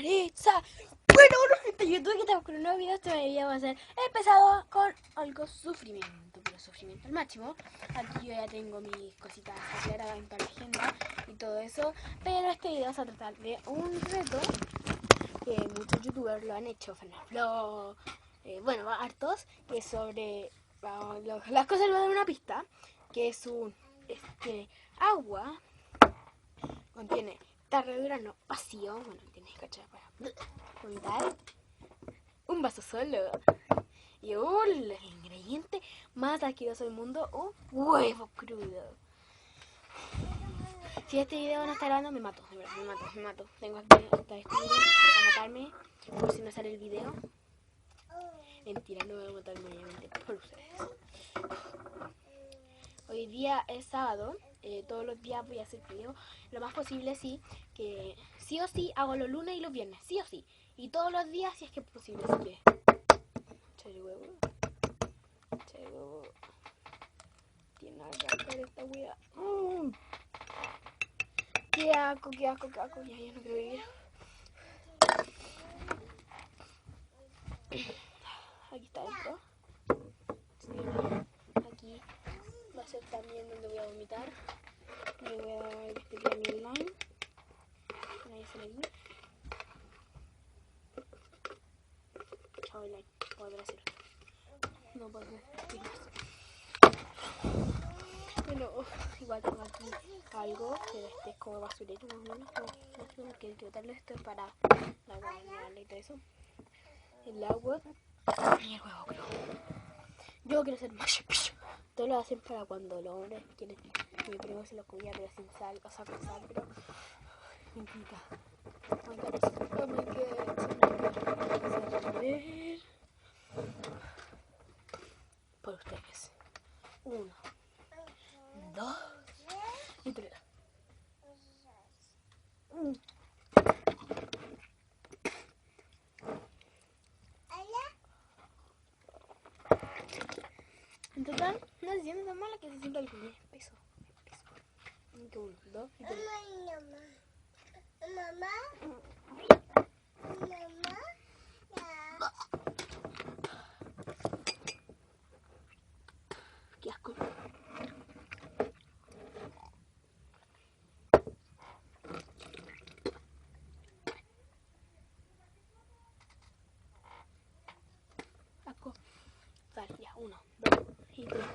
Maritza. Bueno, gente, YouTube, que estamos con un nuevo video. Este video va a ser empezado con algo sufrimiento, pero sufrimiento al máximo. Aquí yo ya tengo mis cositas aclaradas en toda la agenda y todo eso. Pero este video se va a tratar de un reto que muchos youtubers lo han hecho, Fernando, bueno, hartos, que es sobre las cosas. Les voy a dar una pista, que es un agua, contiene tarradura no vacío, bueno, tienes que echar para vomitar, un vaso solo y el ingrediente más asqueroso del mundo, un huevo crudo. Si este video no está grabando, me mato, de verdad, me mato. Tengo aquí hasta escudo para matarme por si no sale el video. Mentira, no voy a matarme obviamente por ustedes. Hoy día es sábado, todos los días voy a hacer video, lo más posible sí, que sí o sí hago los lunes y los viernes, sí o sí, y todos los días si es que es posible, así que... Echale huevo, tiene que arrancar esta wea. Qué asco, ya no quiero vivir. Aquí está dentro. Sí, aquí va a ser también donde voy a vomitar. Le voy a dar este premio online. Ahí se le di. Chao online. Podrá hacer otro. No puedo hacer. Bueno, igual tengo aquí algo, pero este es como basurero más o menos. No quiero botarlo, esto es para la agua mineral y todo eso. El agua y el huevo crudo. Yo quiero hacer más. Todos lo hacen para cuando los hombres quieren. Mi primo se lo comía pero sin sal, o sea con sal, pero me encanta. Por ustedes. 1, 2 y 3. En total, no se siente tan mala que se sienta el primer peso. 1, 2 y 3. Qué asco. Asco. Vale, ya, 1, 2 y 3.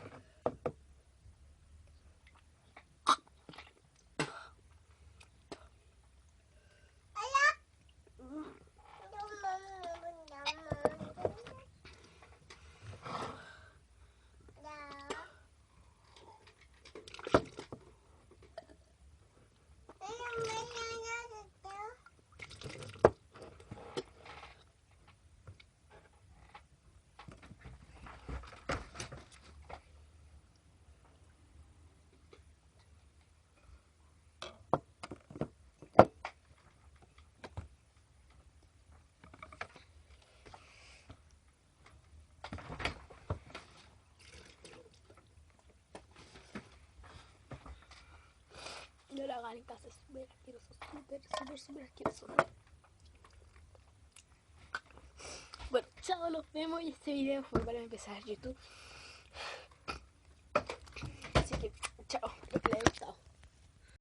No lo hagan en casa, es súper asqueroso, súper asqueroso. Bueno, chao, los vemos y este video fue para empezar YouTube. Así que, chao.